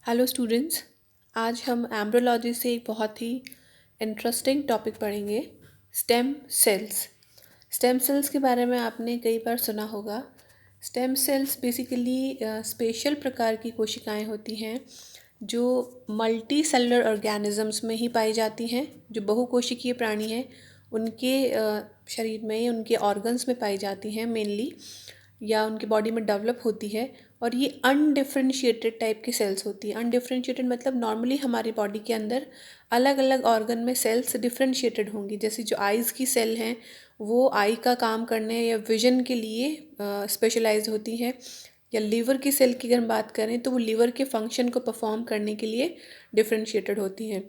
Hello students. आज हम embryology से एक बहुत ही इंटरेस्टिंग टॉपिक पढ़ेंगे, स्टेम सेल्स। स्टेम सेल्स के बारे में आपने कई बार सुना होगा। स्टेम सेल्स बेसिकली स्पेशल प्रकार की कोशिकाएं होती हैं जो मल्टी सेलुलर ऑर्गेनिजम्स में ही पाई जाती हैं। जो बहुकोशिकीय प्राणी हैं उनके शरीर में या उनके ऑर्गन्स में पाई जाती हैं मेनली, या उनकी बॉडी में डेवलप होती है। और ये अनडिफरेंशिएटेड टाइप की सेल्स होती हैं। अनडिफरेंशिएटेड मतलब नॉर्मली हमारी बॉडी के अंदर अलग अलग ऑर्गन में सेल्स डिफरेंशिएटेड होंगी। जैसे जो आइज़ की सेल हैं वो आई का काम करने या विजन के लिए स्पेशलाइज होती हैं, या लीवर की सेल की अगर हम बात करें तो वो लीवर के फंक्शन को परफॉर्म करने के लिए डिफरेंशिएटेड होती हैं।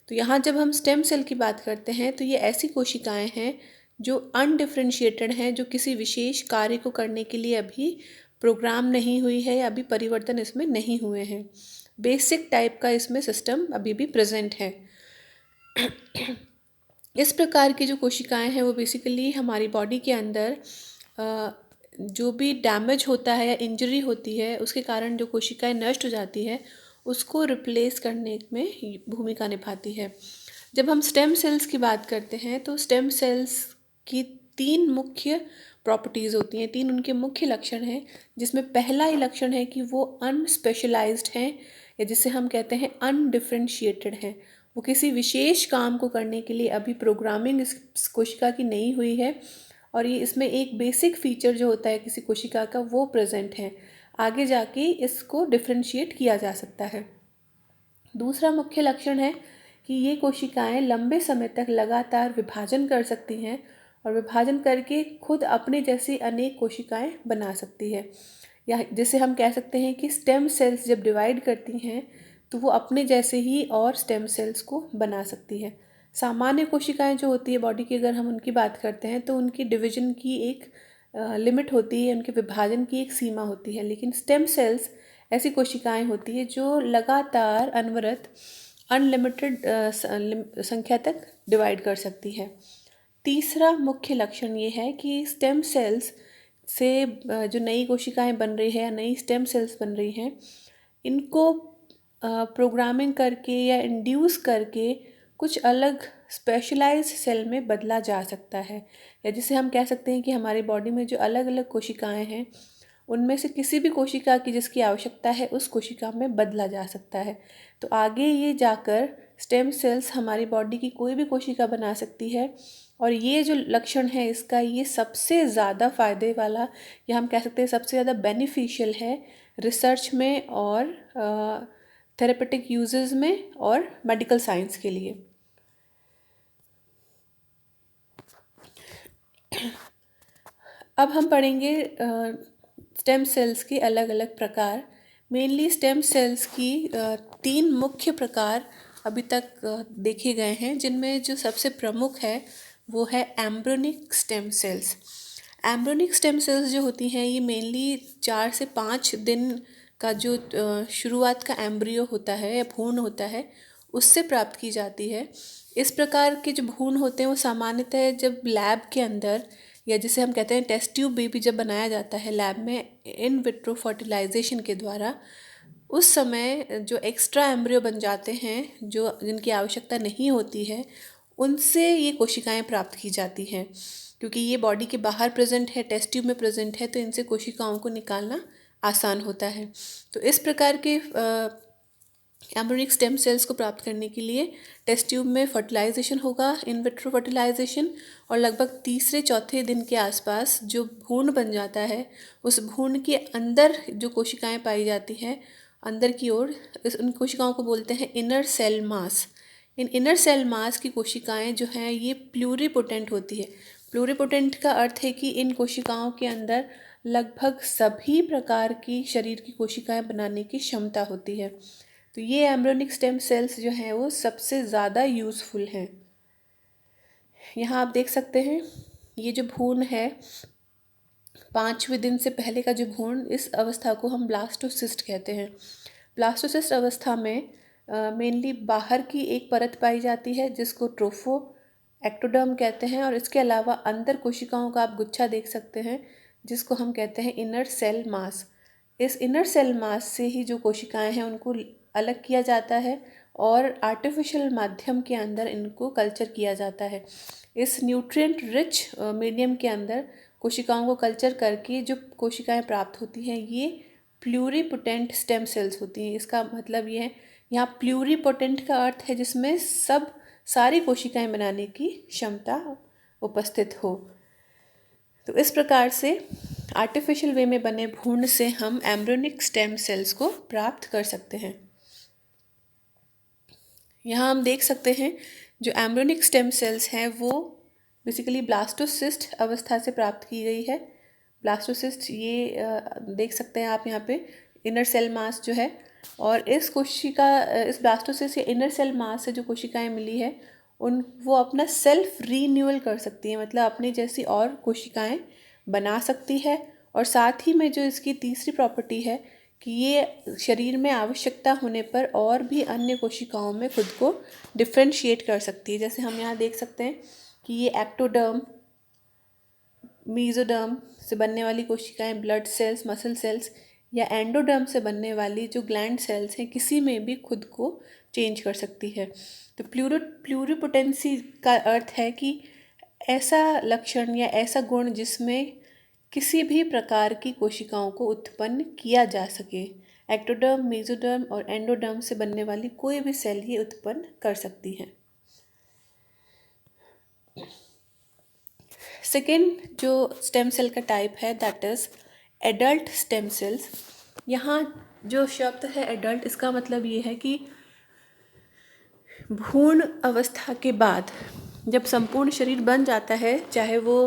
तो यहाँ जब हम स्टेम सेल की बात करते हैं तो ये ऐसी कोशिकाएं हैं जो अनडिफरेंशिएटेड हैं, जो किसी विशेष कार्य को करने के लिए अभी प्रोग्राम नहीं हुई है या अभी परिवर्तन इसमें नहीं हुए हैं। बेसिक टाइप का इसमें सिस्टम अभी भी प्रेजेंट है। इस प्रकार की जो कोशिकाएं हैं वो बेसिकली हमारी बॉडी के अंदर जो भी डैमेज होता है या इंजरी होती है उसके कारण जो कोशिकाएं नष्ट हो जाती है उसको रिप्लेस करने में भूमिका निभाती है। जब हम स्टेम सेल्स की बात करते हैं तो स्टेम सेल्स की तीन मुख्य प्रॉपर्टीज़ होती हैं, तीन उनके मुख्य लक्षण हैं, जिसमें पहला ही लक्षण है कि वो अनस्पेशलाइज्ड हैं, या जिसे हम कहते हैं अनडिफरेंशिएटेड हैं। वो किसी विशेष काम को करने के लिए अभी प्रोग्रामिंग इस कोशिका की नहीं हुई है, और ये इसमें एक बेसिक फीचर जो होता है किसी कोशिका का वो प्रेजेंट है। आगे जाके इसको डिफरेंशिएट किया जा सकता है। दूसरा मुख्य लक्षण है कि ये कोशिकाएं लंबे समय तक लगातार विभाजन कर सकती हैं और विभाजन करके खुद अपने जैसी अनेक कोशिकाएं बना सकती है, या जिसे हम कह सकते हैं कि स्टेम सेल्स जब डिवाइड करती हैं तो वो अपने जैसे ही और स्टेम सेल्स को बना सकती है। सामान्य कोशिकाएं जो होती है बॉडी की, अगर हम उनकी बात करते हैं तो उनकी डिवीजन की एक लिमिट होती है, उनके विभाजन की एक सीमा होती है। लेकिन स्टेम सेल्स ऐसी कोशिकाएं होती है जो लगातार अनवरत अनलिमिटेड संख्या तक डिवाइड कर सकती है। तीसरा मुख्य लक्षण ये है कि स्टेम सेल्स से जो नई कोशिकाएं बन रही है या नई स्टेम सेल्स बन रही हैं, इनको प्रोग्रामिंग करके या इंड्यूस करके कुछ अलग स्पेशलाइज्ड सेल में बदला जा सकता है, या जिसे हम कह सकते हैं कि हमारी बॉडी में जो अलग अलग कोशिकाएं हैं उनमें से किसी भी कोशिका की जिसकी आवश्यकता है उस कोशिका में बदला जा सकता है। तो आगे ये जाकर स्टेम सेल्स हमारी बॉडी की कोई भी कोशिका बना सकती है, और ये जो लक्षण है इसका ये सबसे ज़्यादा फ़ायदे वाला, या हम कह सकते हैं सबसे ज़्यादा बेनिफिशियल है रिसर्च में और थेरेपेटिक यूजेस में और मेडिकल साइंस के लिए। अब हम पढ़ेंगे स्टेम सेल्स के अलग अलग प्रकार। मेनली स्टेम सेल्स की तीन मुख्य प्रकार अभी तक देखे गए हैं, जिनमें जो सबसे प्रमुख है वो है embryonic stem cells. Embryonic stem cells जो होती हैं ये मेनली 4 से 5 दिन का जो शुरुआत का एम्ब्रियो होता है या भ्रूण होता है उससे प्राप्त की जाती है। इस प्रकार के जो भ्रूण होते हैं वो सामान्यतः जब लैब के अंदर, या जिसे हम कहते हैं टेस्ट ट्यूब बेबी जब बनाया जाता है लैब में इन विट्रो फर्टिलाइजेशन के द्वारा, उस समय जो एक्स्ट्रा एम्ब्रियो बन जाते हैं जो जिनकी आवश्यकता नहीं होती है उनसे ये कोशिकाएं प्राप्त की जाती हैं। क्योंकि ये बॉडी के बाहर प्रेजेंट है, टेस्ट ट्यूब में प्रेजेंट है, तो इनसे कोशिकाओं को निकालना आसान होता है। तो इस प्रकार के एम्ब्रियोनिक स्टेम सेल्स को प्राप्त करने के लिए टेस्ट ट्यूब में फर्टिलाइजेशन होगा, इन विट्रो फर्टिलाइजेशन, और लगभग तीसरे चौथे दिन के आसपास जो भ्रूण बन जाता है उस भ्रूण के अंदर जो कोशिकाएं पाई जाती हैं अंदर की ओर, उन कोशिकाओं को बोलते हैं इनर सेल मास। इन इनर सेल मास की कोशिकाएं जो हैं ये प्लूरिपोटेंट होती है। प्लूरिपोटेंट का अर्थ है कि इन कोशिकाओं के अंदर लगभग सभी प्रकार की शरीर की कोशिकाएं बनाने की क्षमता होती है। तो ये एम्ब्रियोनिक स्टेम सेल्स जो हैं वो सबसे ज़्यादा यूज़फुल हैं। यहाँ आप देख सकते हैं ये जो भ्रूण है 5वें दिन से पहले का जो भ्रूण, इस अवस्था को हम ब्लास्टोसिस्ट कहते हैं। ब्लास्टोसिस्ट अवस्था में मेनली बाहर की एक परत पाई जाती है जिसको ट्रोफो एक्टोडर्म कहते हैं, और इसके अलावा अंदर कोशिकाओं का आप गुच्छा देख सकते हैं जिसको हम कहते हैं इनर सेल मास। इस इनर सेल मास से ही जो कोशिकाएं हैं उनको अलग किया जाता है और आर्टिफिशियल माध्यम के अंदर इनको कल्चर किया जाता है। इस न्यूट्रिएंट रिच मीडियम के अंदर कोशिकाओं को कल्चर करके जो कोशिकाएं प्राप्त होती हैं ये प्लूरीपोटेंट स्टेम सेल्स होती हैं। इसका मतलब ये है, यहाँ प्लूरीपोटेंट का अर्थ है जिसमें सब सारी कोशिकाएं बनाने की क्षमता उपस्थित हो। तो इस प्रकार से आर्टिफिशियल वे में बने भ्रूण से हम एम्ब्रियोनिक स्टेम सेल्स को प्राप्त कर सकते हैं। यहाँ हम देख सकते हैं जो एम्ब्रियोनिक स्टेम सेल्स हैं वो बेसिकली ब्लास्टोसिस्ट अवस्था से प्राप्त की गई है। ब्लास्टोसिस्ट ये देख सकते हैं आप यहाँ पे इनर सेल मास जो है, और इस ब्लास्टोसिस्ट या इनर सेल मास से जो कोशिकाएं मिली है वो अपना सेल्फ रीन्यूअल कर सकती हैं, मतलब अपने जैसी और कोशिकाएं बना सकती है। और साथ ही में जो इसकी तीसरी प्रॉपर्टी है कि ये शरीर में आवश्यकता होने पर और भी अन्य कोशिकाओं में खुद को डिफ्रेंशिएट कर सकती है। जैसे हम यहाँ देख सकते हैं कि ये एक्टोडर्म, मीजोडर्म से बनने वाली कोशिकाएं ब्लड सेल्स, मसल सेल्स या एंडोडर्म से बनने वाली जो ग्लैंड सेल्स हैं किसी में भी खुद को चेंज कर सकती है। तो प्लूरिपोटेंसी का अर्थ है कि ऐसा लक्षण या ऐसा गुण जिसमें किसी भी प्रकार की कोशिकाओं को उत्पन्न किया जा सके। एक्टोडर्म, मेसोडर्म और एंडोडर्म से बनने वाली कोई भी सेल ये उत्पन्न कर सकती हैं। सेकेंड जो स्टेम सेल का टाइप है that is adult stem cells. यहाँ जो शब्द है एडल्ट, इसका मतलब ये है कि भ्रूण अवस्था के बाद जब संपूर्ण शरीर बन जाता है, चाहे वो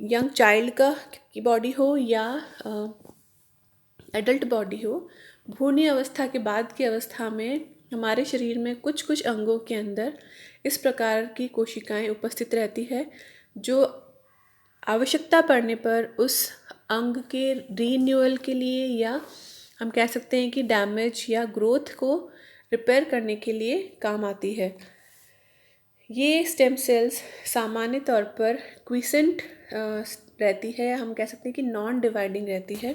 यंग चाइल्ड की बॉडी हो या एडल्ट बॉडी हो, भ्रूणीय अवस्था के बाद की अवस्था में हमारे शरीर में कुछ कुछ अंगों के अंदर इस प्रकार की कोशिकाएं उपस्थित रहती है जो आवश्यकता पड़ने पर उस अंग के रीन्यूअल के लिए या हम कह सकते हैं कि डैमेज या ग्रोथ को रिपेयर करने के लिए काम आती है। ये स्टेम सेल्स सामान्य तौर पर क्विसेंट रहती है, हम कह सकते हैं कि नॉन डिवाइडिंग रहती है,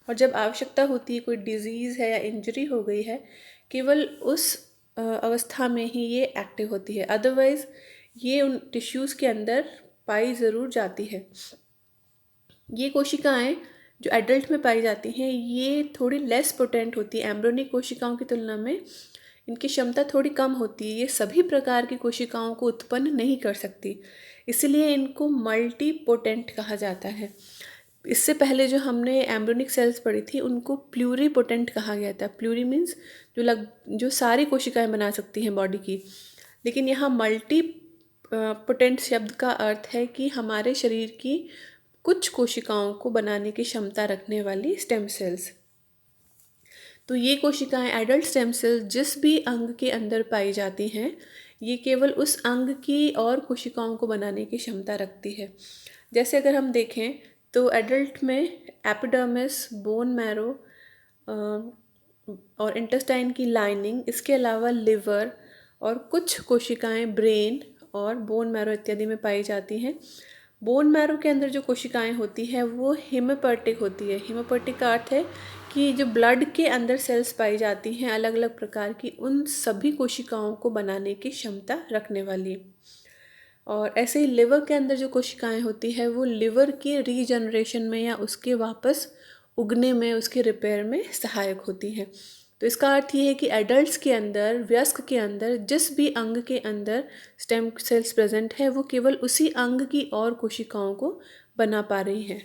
और जब आवश्यकता होती है, कोई डिजीज़ है या इंजरी हो गई है, केवल उस अवस्था में ही ये एक्टिव होती है। अदरवाइज़ ये उन टिश्यूज़ के अंदर पाई ज़रूर जाती है। ये कोशिकाएं जो एडल्ट में पाई जाती हैं ये थोड़ी लेस पोटेंट होती है एम्ब्रियोनिक कोशिकाओं की तुलना में। इनकी क्षमता थोड़ी कम होती है, ये सभी प्रकार की कोशिकाओं को उत्पन्न नहीं कर सकती, इसलिए इनको मल्टी पोटेंट कहा जाता है। इससे पहले जो हमने एम्ब्रियोनिक सेल्स पढ़ी थी उनको प्लूरीपोटेंट कहा गया था। प्लूरी मीन्स जो सारी कोशिकाएं बना सकती हैं बॉडी की, लेकिन यहाँ मल्टी पोटेंट शब्द का अर्थ है कि हमारे शरीर की कुछ कोशिकाओं को बनाने की क्षमता रखने वाली स्टेम सेल्स। तो ये कोशिकाएं एडल्ट स्टेम सेल्स जिस भी अंग के अंदर पाई जाती हैं ये केवल उस अंग की और कोशिकाओं को बनाने की क्षमता रखती है। जैसे अगर हम देखें तो एडल्ट में एपिडर्मिस, बोन मैरो और इंटेस्टाइन की लाइनिंग, इसके अलावा लिवर और कुछ कोशिकाएं ब्रेन और बोन मैरो इत्यादि में पाई जाती हैं। बोन मैरो के अंदर जो कोशिकाएं होती हैं वो हेमोपोएटिक होती है। हेमोपोएटिक का अर्थ है कि जो ब्लड के अंदर सेल्स पाई जाती हैं अलग अलग प्रकार की, उन सभी कोशिकाओं को बनाने की क्षमता रखने वाली। और ऐसे ही लिवर के अंदर जो कोशिकाएं होती है वो लिवर के रीजनरेशन में या उसके वापस उगने में, उसके रिपेयर में सहायक होती हैं। तो इसका अर्थ ये है कि एडल्ट्स के अंदर, वयस्क के अंदर जिस भी अंग के अंदर स्टेम सेल्स प्रेजेंट है वो केवल उसी अंग की और कोशिकाओं को बना पा रही हैं।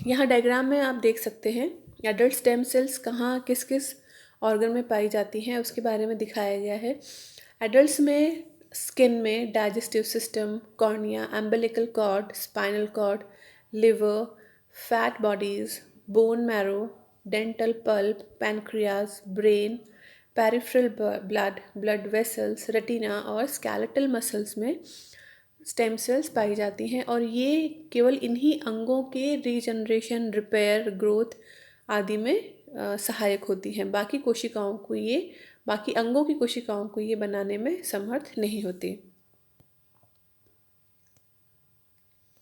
यहाँ डायग्राम में आप देख सकते हैं एडल्ट स्टेम सेल्स कहाँ किस किस ऑर्गन में पाई जाती हैं उसके बारे में दिखाया गया है। एडल्ट्स में स्किन में digestive system, cornea, umbilical cord, spinal cord, liver, fat bodies, bone marrow, dental pulp, pancreas, brain, peripheral blood vessels, retina और स्केलेटल मसल्स में स्टेम सेल्स पाई जाती हैं। और ये केवल इन्हीं अंगों के रीजनरेशन, रिपेयर, ग्रोथ आदि में सहायक होती हैं। बाकी अंगों की कोशिकाओं को ये बनाने में समर्थ नहीं होती।